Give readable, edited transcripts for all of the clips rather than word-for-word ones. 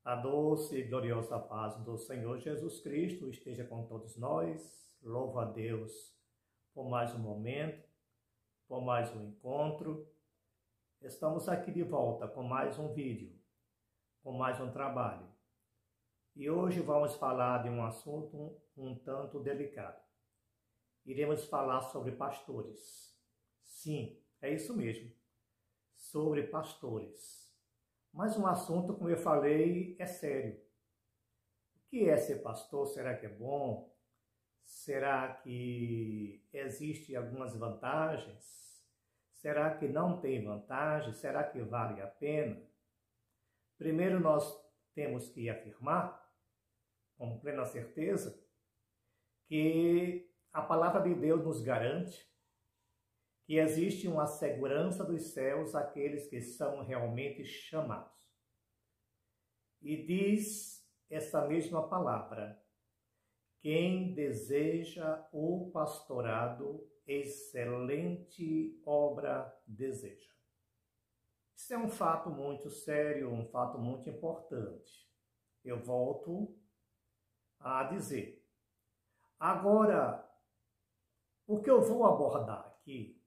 A doce e gloriosa paz do Senhor Jesus Cristo esteja com todos nós. Louvo a Deus por mais um momento, por mais um encontro. Estamos aqui de volta com mais um vídeo, com mais um trabalho. E hoje vamos falar de um assunto um tanto delicado. Iremos falar sobre pastores. Sim, é isso mesmo, sobre pastores. Mas um assunto, como eu falei, é sério. O que é ser pastor? Será que é bom? Será que existem algumas vantagens? Será que não tem vantagem? Será que vale a pena? Primeiro, nós temos que afirmar, com plena certeza, que a palavra de Deus nos garante que existe uma segurança dos céus àqueles que são realmente chamados. E diz essa mesma palavra: quem deseja o pastorado, excelente obra deseja. Isso é um fato muito sério, um fato muito importante. Eu volto a dizer. Agora, o que eu vou abordar aqui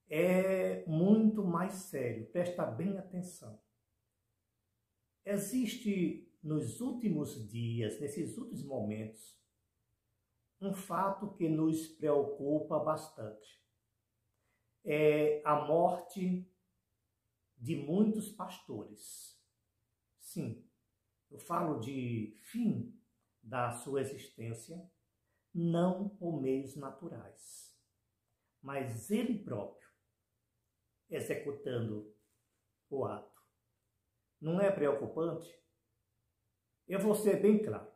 é muito mais sério, presta bem atenção. Existe nos últimos dias, nesses últimos momentos, um fato que nos preocupa bastante. É a morte de muitos pastores. Sim, eu falo de fim da sua existência, não por meios naturais, mas ele próprio executando o ato. Não é preocupante? Eu vou ser bem claro.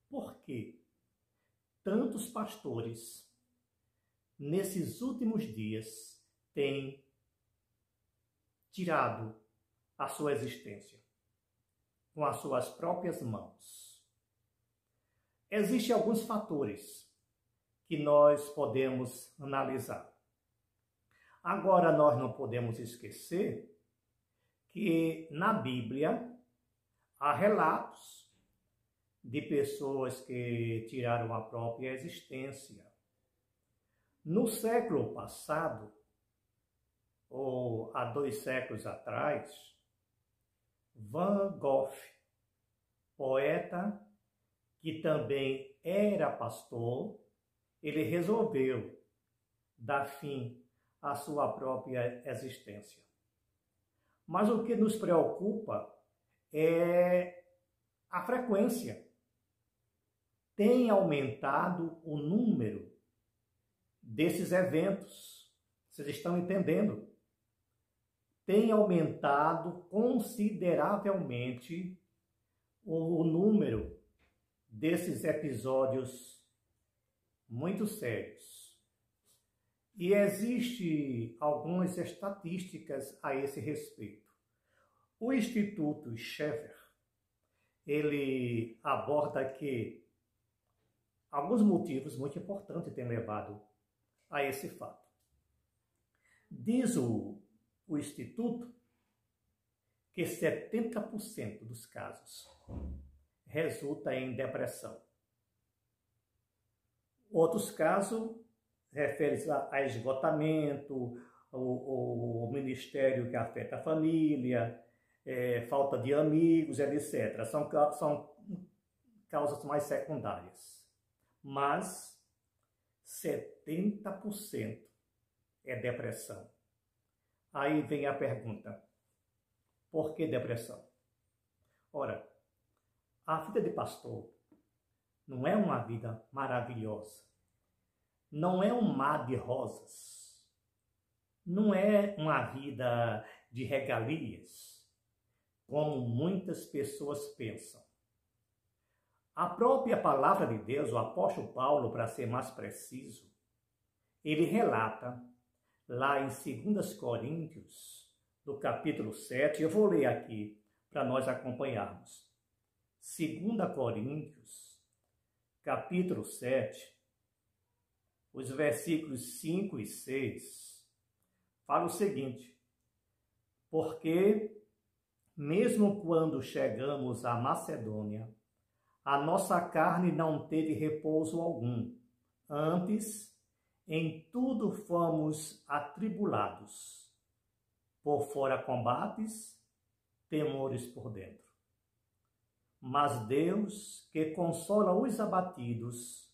Por que tantos pastores, nesses últimos dias, têm tirado a sua existência com as suas próprias mãos? Existem alguns fatores que nós podemos analisar. Agora, nós não podemos esquecer que na Bíblia há relatos de pessoas que tiraram a própria existência. No século passado, ou há 2 séculos atrás, Van Gogh, poeta que também era pastor, ele resolveu dar fim à sua própria existência. Mas o que nos preocupa é a frequência. Tem aumentado o número desses eventos. Vocês estão entendendo? Tem aumentado consideravelmente o número desses episódios muito sérios. E existem algumas estatísticas a esse respeito. O Instituto Schaeffer, ele aborda que alguns motivos muito importantes têm levado a esse fato. Diz o Instituto que 70% dos casos resulta em depressão. Outros casos refere-se a esgotamento, o ministério que afeta a família, falta de amigos, etc. São causas mais secundárias. Mas 70% é depressão. Aí vem a pergunta: por que depressão? Ora, a vida de pastor não é uma vida maravilhosa. Não é um mar de rosas. Não é uma vida de regalias, como muitas pessoas pensam. A própria palavra de Deus, o apóstolo Paulo, para ser mais preciso, ele relata lá em 2 Coríntios, no capítulo 7, eu vou ler aqui para nós acompanharmos. 2 Coríntios, capítulo 7, os versículos 5 e 6, fala o seguinte: porque mesmo quando chegamos à Macedônia, a nossa carne não teve repouso algum. Antes, em tudo fomos atribulados. Por fora combates, temores por dentro. Mas Deus, que consola os abatidos,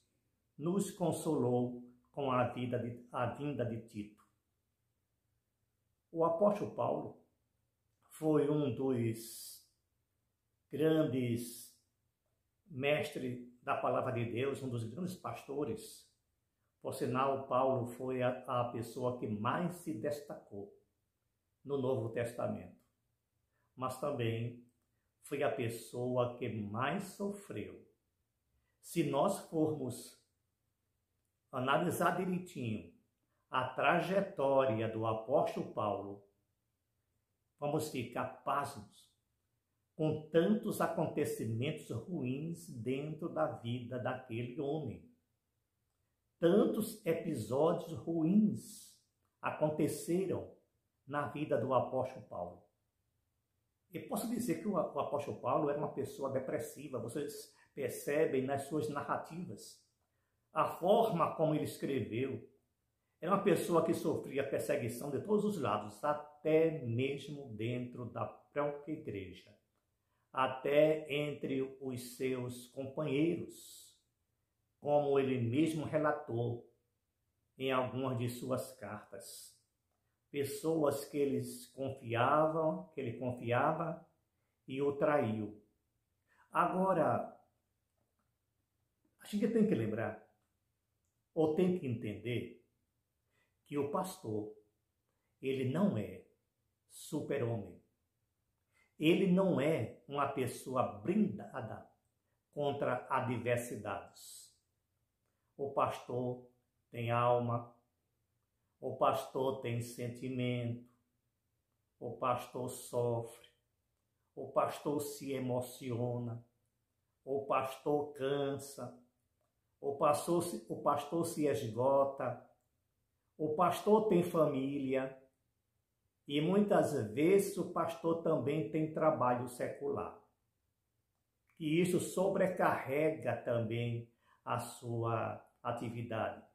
nos consolou com a vinda de Tito. O apóstolo Paulo foi um dos grandes mestres da palavra de Deus, um dos grandes pastores. Por sinal, Paulo foi a pessoa que mais se destacou no Novo Testamento, mas também foi a pessoa que mais sofreu. Se nós formos analisar direitinho a trajetória do apóstolo Paulo, vamos ficar pasmos com tantos acontecimentos ruins dentro da vida daquele homem. Tantos episódios ruins aconteceram na vida do apóstolo Paulo. E posso dizer que o apóstolo Paulo era uma pessoa depressiva. Vocês percebem nas suas narrativas a forma como ele escreveu. Era uma pessoa que sofria perseguição de todos os lados, até mesmo dentro da própria igreja, até entre os seus companheiros, como ele mesmo relatou em algumas de suas cartas. Pessoas que ele confiava e o traiu. Agora, a gente tem que lembrar, ou tem que entender, que o pastor, ele não é super-homem. Ele não é uma pessoa blindada contra adversidades. O pastor tem alma, o pastor tem sentimento, o pastor sofre, o pastor se emociona, o pastor cansa, o pastor se esgota, o pastor tem família e muitas vezes o pastor também tem trabalho secular. E isso sobrecarrega também a sua atividade,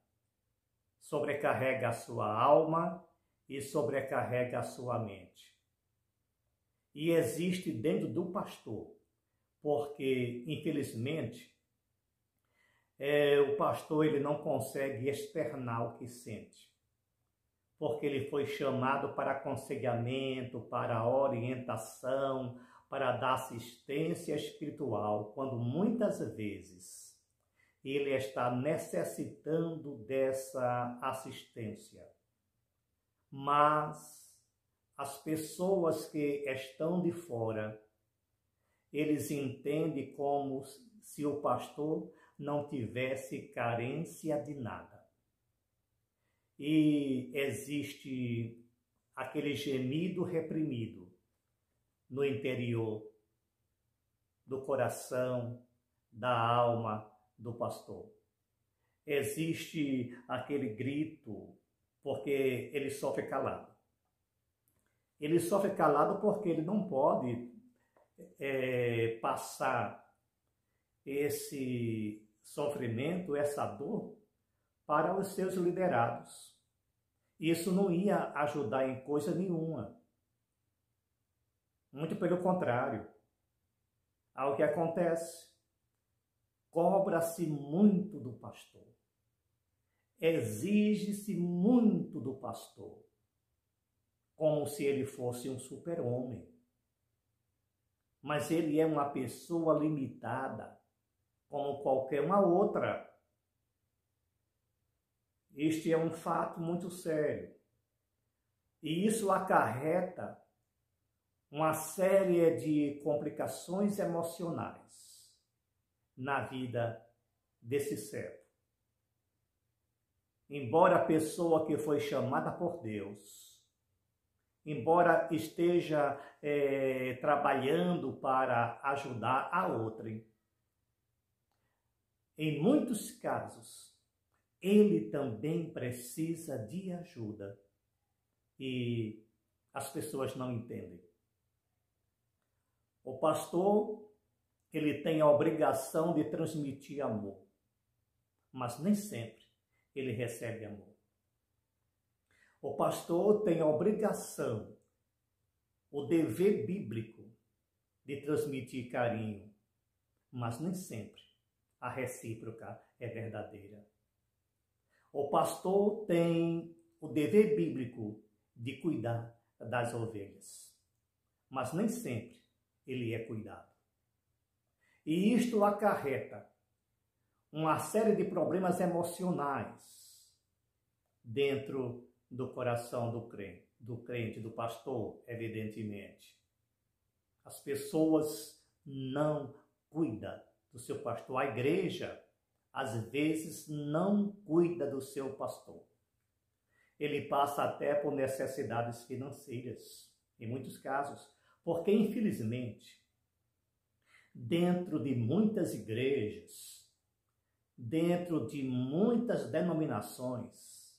sobrecarrega a sua alma e sobrecarrega a sua mente. E existe dentro do pastor, porque infelizmente o pastor ele não consegue externar o que sente, porque ele foi chamado para aconselhamento, para orientação, para dar assistência espiritual, quando muitas vezes ele está necessitando dessa assistência. Mas as pessoas que estão de fora, eles entendem como se o pastor não tivesse carência de nada. E existe aquele gemido reprimido no interior do coração, da alma do pastor. Existe aquele grito porque ele sofre calado. Ele sofre calado porque ele não pode passar esse sofrimento, essa dor, para os seus liderados. Isso não ia ajudar em coisa nenhuma. Muito pelo contrário. Ao que acontece, cobra-se muito do pastor. Exige-se muito do pastor, como se ele fosse um super-homem. Mas ele é uma pessoa limitada, como qualquer uma outra. Este é um fato muito sério. E isso acarreta uma série de complicações emocionais na vida desse servo. Embora a pessoa que foi chamada por Deus, embora esteja trabalhando para ajudar a outrem, em muitos casos, ele também precisa de ajuda e as pessoas não entendem. O pastor, ele tem a obrigação de transmitir amor, mas nem sempre ele recebe amor. O pastor tem a obrigação, o dever bíblico de transmitir carinho, mas nem sempre a recíproca é verdadeira. O pastor tem o dever bíblico de cuidar das ovelhas, mas nem sempre ele é cuidado. E isto acarreta uma série de problemas emocionais dentro do coração do crente, do pastor, evidentemente. As pessoas não cuidam do seu pastor. A igreja, às vezes, não cuida do seu pastor. Ele passa até por necessidades financeiras, em muitos casos, porque, infelizmente, dentro de muitas igrejas, dentro de muitas denominações,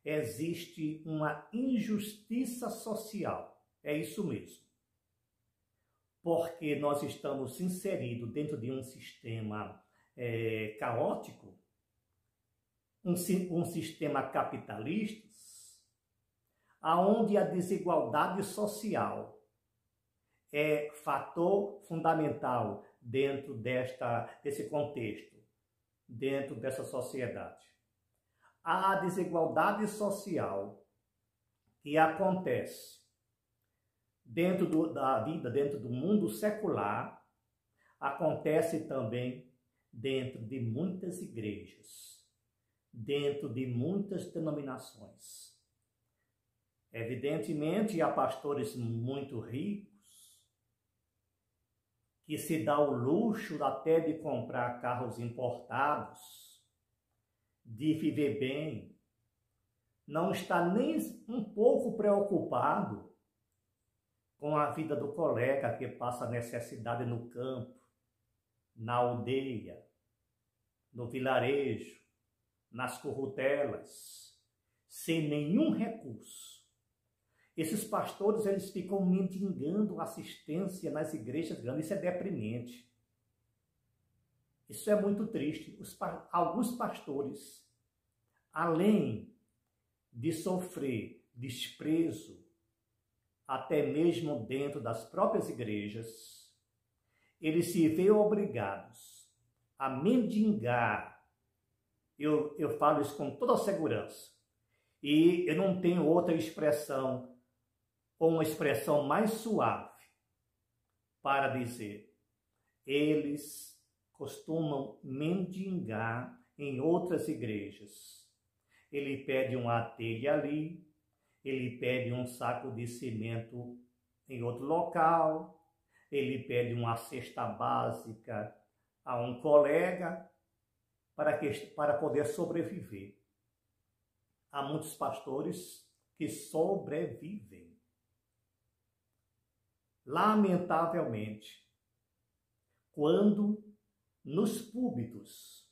existe uma injustiça social. É isso mesmo. Porque nós estamos inseridos dentro de um sistema caótico, um sistema capitalista, onde a desigualdade social é fator fundamental dentro desse contexto, dentro dessa sociedade. A desigualdade social que acontece dentro da vida, dentro do mundo secular, acontece também dentro de muitas igrejas, dentro de muitas denominações. Evidentemente, há pastores muito ricos que se dá o luxo até de comprar carros importados, de viver bem, não está nem um pouco preocupado com a vida do colega que passa necessidade no campo, na aldeia, no vilarejo, nas currutelas, sem nenhum recurso. Esses pastores, eles ficam mendigando assistência nas igrejas grandes. Isso é deprimente. Isso é muito triste. Alguns pastores, além de sofrer desprezo, até mesmo dentro das próprias igrejas, eles se veem obrigados a mendigar. Eu falo isso com toda a segurança. E eu não tenho outra expressão, ou uma expressão mais suave para dizer. Eles costumam mendigar em outras igrejas. Ele pede uma telha ali, ele pede um saco de cimento em outro local, ele pede uma cesta básica a um colega para poder sobreviver. Há muitos pastores que sobrevivem. Lamentavelmente, quando nos púlpitos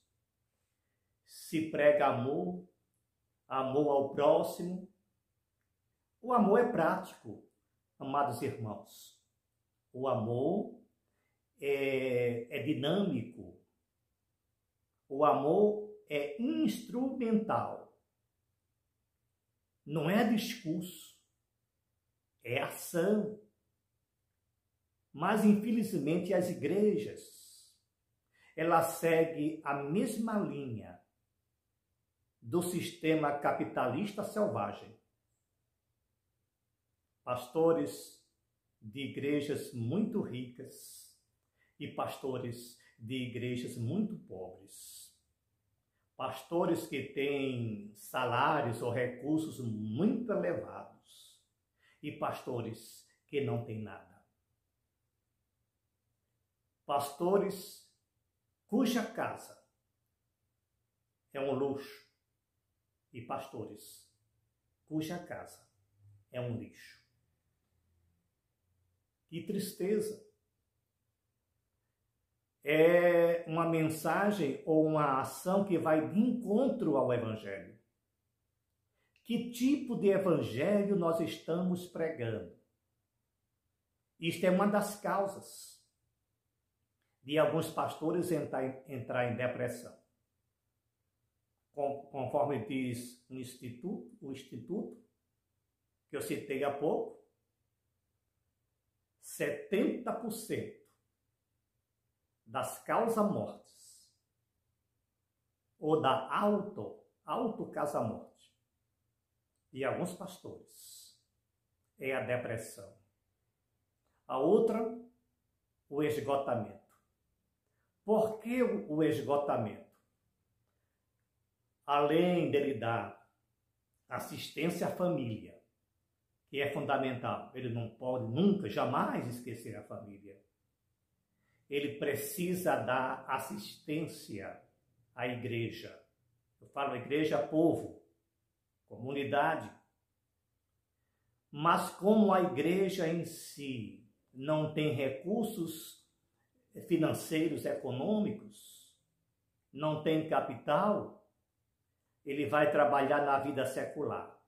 se prega amor, amor ao próximo, o amor é prático, amados irmãos. O amor é dinâmico. O amor é instrumental. Não é discurso, é ação. Mas, infelizmente, as igrejas, elas seguem a mesma linha do sistema capitalista selvagem. Pastores de igrejas muito ricas e pastores de igrejas muito pobres. Pastores que têm salários ou recursos muito elevados e pastores que não têm nada. Pastores cuja casa é um luxo e pastores cuja casa é um lixo. Que tristeza! É uma mensagem ou uma ação que vai de encontro ao Evangelho. Que tipo de Evangelho nós estamos pregando? Isto é uma das causas de alguns pastores entrar em depressão. Conforme diz o instituto que eu citei há pouco, 70% das causas mortes ou da autocausa-morte de alguns pastores é a depressão. A outra, o esgotamento. Por que o esgotamento? Além dele dar assistência à família, que é fundamental, ele não pode nunca, jamais esquecer a família. Ele precisa dar assistência à igreja. Eu falo igreja, povo, comunidade. Mas como a igreja em si não tem recursos financeiros, econômicos, não tem capital, ele vai trabalhar na vida secular.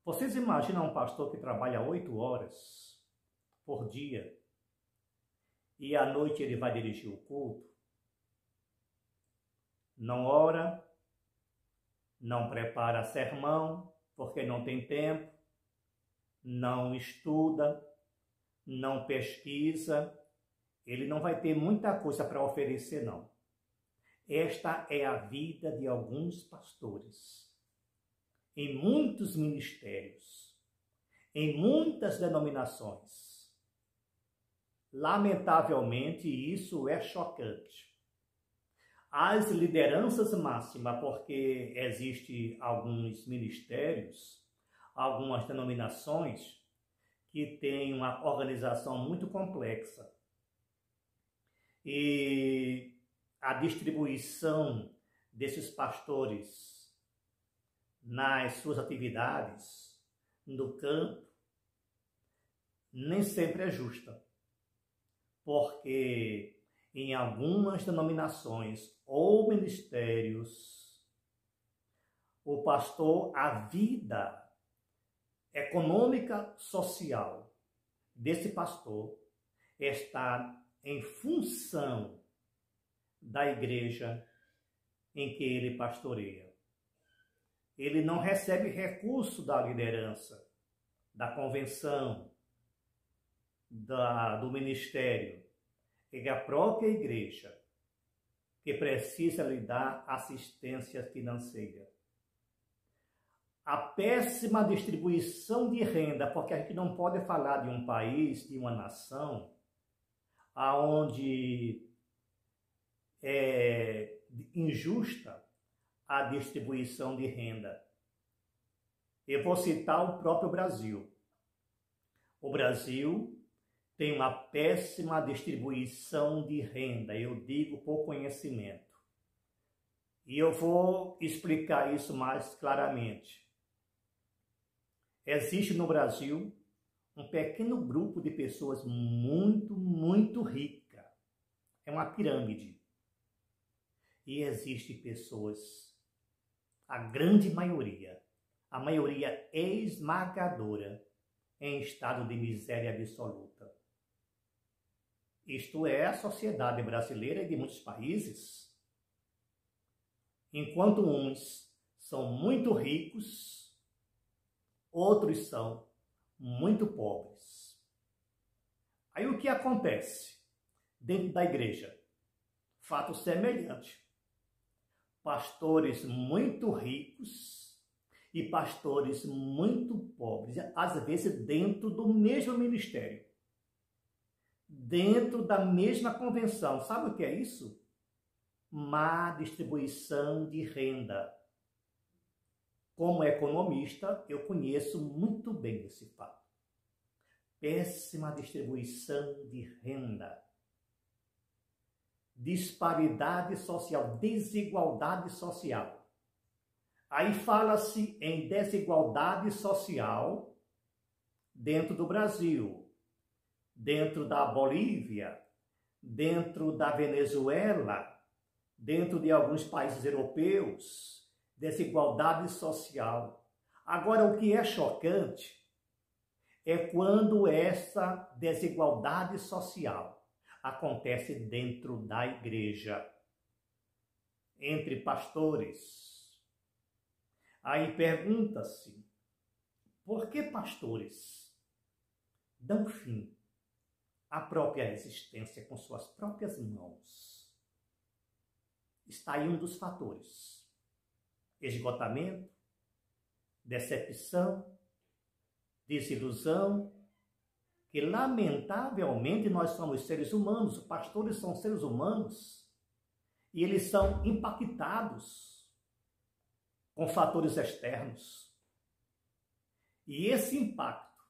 Vocês imaginam um pastor que trabalha 8 horas por dia e à noite ele vai dirigir o culto? Não ora, não prepara sermão, porque não tem tempo, não estuda, não pesquisa, ele não vai ter muita coisa para oferecer, não. Esta é a vida de alguns pastores, em muitos ministérios, em muitas denominações. Lamentavelmente, isso é chocante. As lideranças máximas, porque existem alguns ministérios, algumas denominações que têm uma organização muito complexa. E a distribuição desses pastores nas suas atividades no campo nem sempre é justa, porque em algumas denominações ou ministérios, o pastor, a vida econômica, social desse pastor está em função da igreja em que ele pastoreia. Ele não recebe recurso da liderança, da convenção, do ministério. É a própria igreja que precisa lhe dar assistência financeira. A péssima distribuição de renda, porque a gente não pode falar de um país, de uma nação, onde é injusta a distribuição de renda. Eu vou citar o próprio Brasil. O Brasil tem uma péssima distribuição de renda, eu digo por conhecimento. E eu vou explicar isso mais claramente. Existe no Brasil um pequeno grupo de pessoas muito rica. É uma pirâmide. E existem pessoas, a grande maioria, a maioria esmagadora, em estado de miséria absoluta. Isto é a sociedade brasileira e de muitos países. Enquanto uns são muito ricos, outros são muito pobres. Aí o que acontece dentro da igreja? Fato semelhante. Pastores muito ricos e pastores muito pobres, às vezes dentro do mesmo ministério, dentro da mesma convenção. Sabe o que é isso? Má distribuição de renda. Como economista, eu conheço muito bem esse fato. Péssima distribuição de renda. Disparidade social, desigualdade social. Aí fala-se em desigualdade social dentro do Brasil, dentro da Bolívia, dentro da Venezuela, dentro de alguns países europeus, desigualdade social. Agora, o que é chocante é quando essa desigualdade social acontece dentro da igreja, entre pastores. Aí pergunta-se, por que pastores dão fim à própria existência com suas próprias mãos? Está aí um dos fatores: esgotamento, decepção, desilusão, que lamentavelmente nós somos seres humanos, os pastores são seres humanos, e eles são impactados com fatores externos. E esse impacto,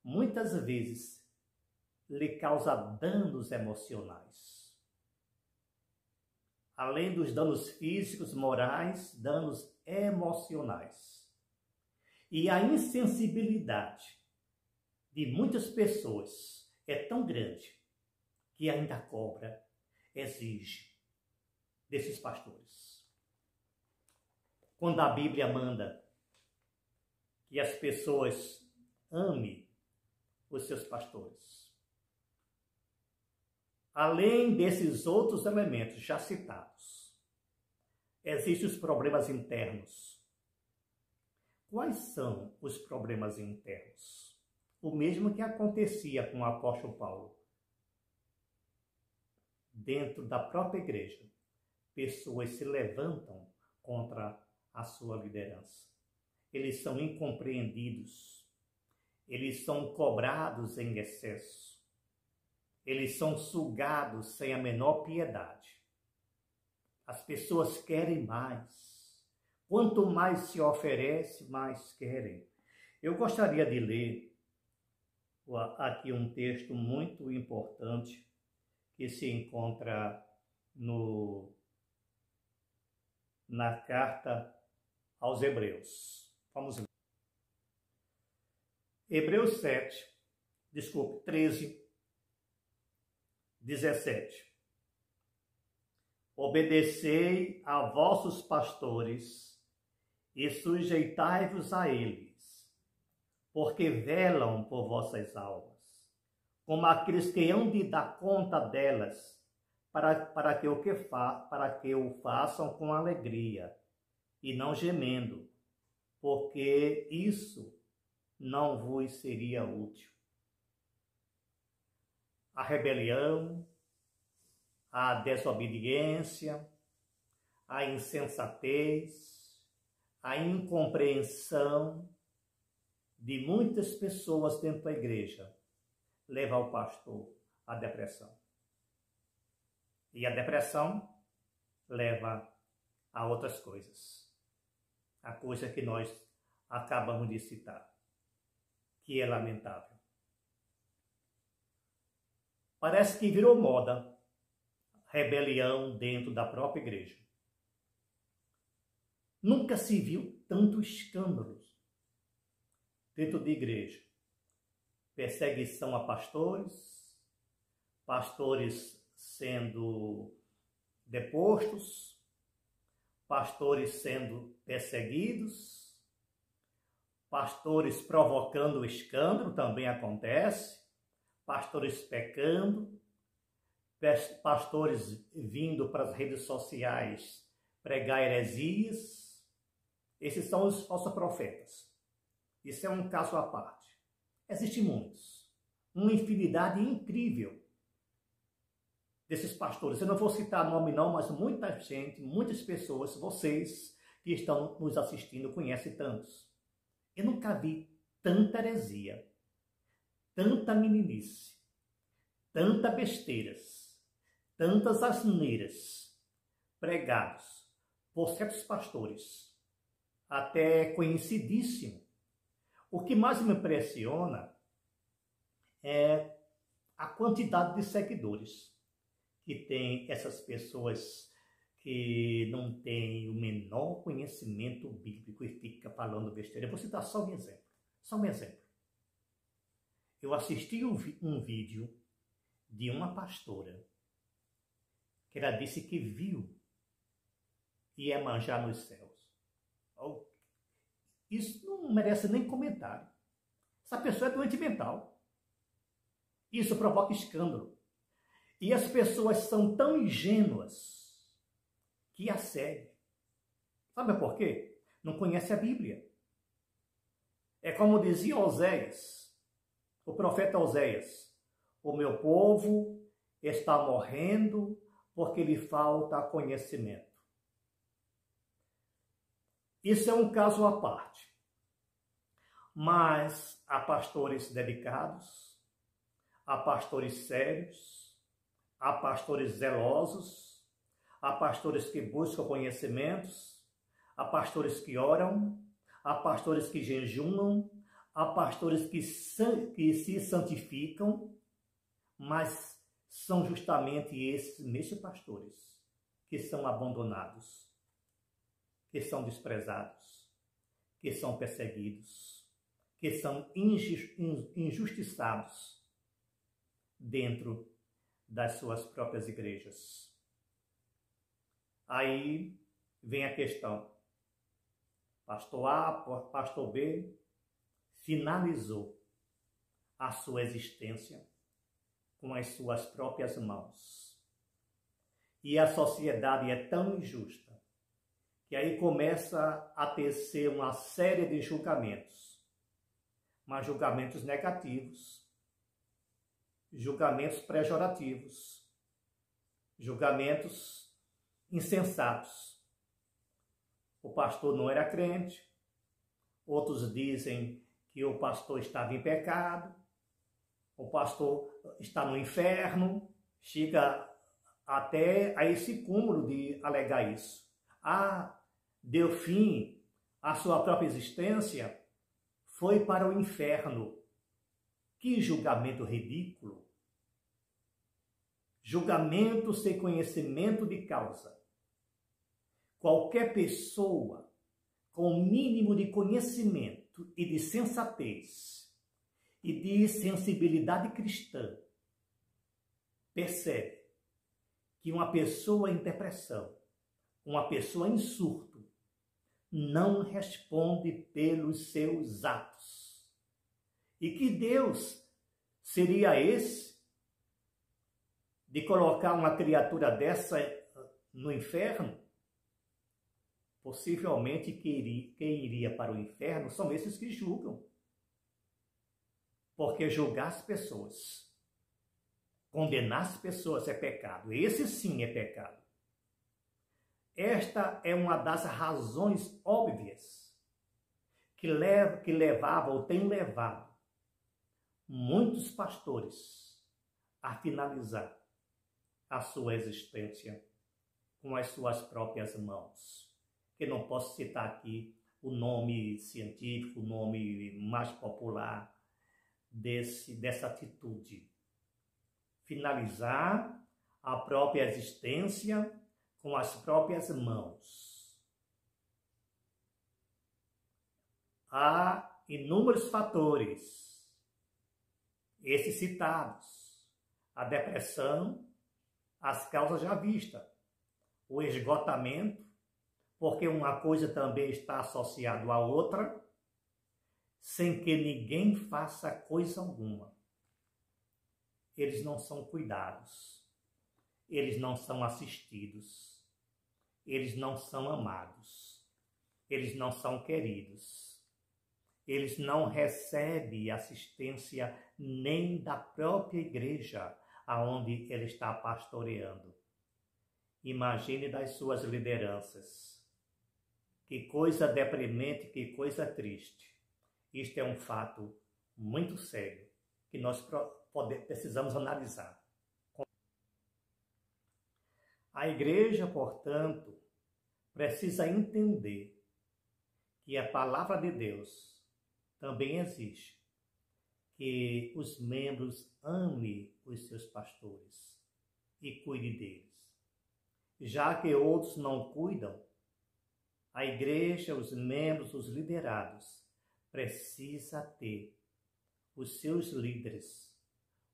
muitas vezes, lhe causa danos emocionais. Além dos danos físicos, morais, danos emocionais. E a insensibilidade de muitas pessoas é tão grande que ainda cobra, exige desses pastores. Quando a Bíblia manda que as pessoas amem os seus pastores, além desses outros elementos já citados, existem os problemas internos. Quais são os problemas internos? O mesmo que acontecia com o apóstolo Paulo. Dentro da própria igreja, pessoas se levantam contra a sua liderança. Eles são incompreendidos. Eles são cobrados em excesso. Eles são sugados sem a menor piedade. As pessoas querem mais. Quanto mais se oferece, mais querem. Eu gostaria de ler aqui um texto muito importante que se encontra na carta aos Hebreus. Vamos ler. Hebreus 13, 17. Obedecei a vossos pastores e sujeitai-vos a eles, porque velam por vossas almas, como aqueles que hão de dar conta delas, para que o façam com alegria e não gemendo, porque isso não vos seria útil. A rebelião, a desobediência, a insensatez, a incompreensão de muitas pessoas dentro da igreja leva o pastor à depressão. E a depressão leva a outras coisas. A coisa que nós acabamos de citar, que é lamentável. Parece que virou moda rebelião dentro da própria igreja. Nunca se viu tantos escândalos dentro de igreja. Perseguição a pastores, pastores sendo depostos, pastores sendo perseguidos, pastores provocando escândalo, também acontece, pastores pecando, pastores vindo para as redes sociais pregar heresias. Esses são os falsos profetas. Isso é um caso à parte. Existem muitos. Uma infinidade incrível desses pastores. Eu não vou citar nome não, mas muita gente, muitas pessoas, vocês que estão nos assistindo, conhecem tantos. Eu nunca vi tanta heresia, tanta meninice, tanta besteiras, tantas asneiras pregados por certos pastores, até conhecidíssimo. O que mais me impressiona é a quantidade de seguidores que tem essas pessoas que não têm o menor conhecimento bíblico e fica falando besteira. Eu vou citar só um exemplo. Só um exemplo. Eu assisti um vídeo de uma pastora que ela disse que viu Iemanjá nos céus. Isso não merece nem comentário. Essa pessoa é doente mental. Isso provoca escândalo. E as pessoas são tão ingênuas que a seguem. Sabe por quê? Não conhece a Bíblia. É como dizia Oséias, o profeta Oséias: o meu povo está morrendo porque lhe falta conhecimento. Isso é um caso à parte. Mas há pastores dedicados, há pastores sérios, há pastores zelosos, há pastores que buscam conhecimentos, há pastores que oram, há pastores que jejuam, há pastores que se santificam, mas são justamente esses mesmos pastores que são abandonados, que são desprezados, que são perseguidos, que são injustiçados dentro das suas próprias igrejas. Aí vem a questão. Pastor A, pastor B, finalizou a sua existência com as suas próprias mãos. E a sociedade é tão injusta que aí começa a tecer uma série de julgamentos, mas julgamentos negativos, julgamentos pejorativos, julgamentos insensatos. O pastor não era crente, outros dizem que o pastor estava em pecado, o pastor está no inferno, chega até a esse cúmulo de alegar isso. Deu fim à sua própria existência, foi para o inferno. Que julgamento ridículo! Julgamento sem conhecimento de causa. Qualquer pessoa com o mínimo de conhecimento e de sensatez e de sensibilidade cristã percebe que uma pessoa em depressão, uma pessoa em surto, não responde pelos seus atos. E que Deus seria esse de colocar uma criatura dessa no inferno? Possivelmente quem iria para o inferno são esses que julgam. Porque julgar as pessoas, condenar as pessoas é pecado. Esse sim é pecado. Esta é uma das razões óbvias que levava ou tem levado muitos pastores a finalizar a sua existência com as suas próprias mãos. Que não posso citar aqui o nome científico, o nome mais popular dessa atitude. Finalizar a própria existência com as próprias mãos. Há inúmeros fatores, esses citados: a depressão, as causas já vistas, o esgotamento, porque uma coisa também está associada à outra, sem que ninguém faça coisa alguma. Eles não são cuidados, eles não são assistidos, eles não são amados, eles não são queridos, eles não recebem assistência nem da própria igreja aonde ele está pastoreando. Imagine das suas lideranças. Que coisa deprimente, que coisa triste. Isto é um fato muito sério que nós precisamos analisar. A igreja, portanto, precisa entender que a palavra de Deus também exige que os membros amem os seus pastores e cuidem deles. Já que outros não cuidam, a igreja, os membros, os liderados, precisa ter os seus líderes,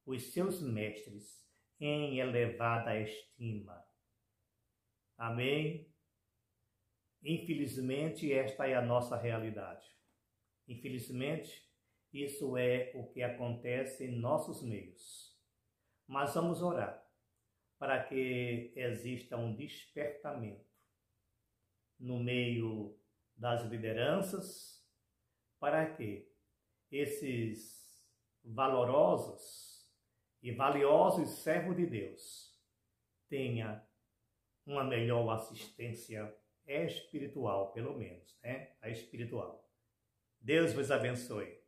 os seus mestres em elevada estima. Amém? Infelizmente, esta é a nossa realidade. Infelizmente, Isso é o que acontece em nossos meios. Mas vamos orar para que exista um despertamento no meio das lideranças, para que esses valorosos e valiosos servos de Deus tenham uma melhor assistência espiritual, pelo menos, né? A espiritual. Deus vos abençoe.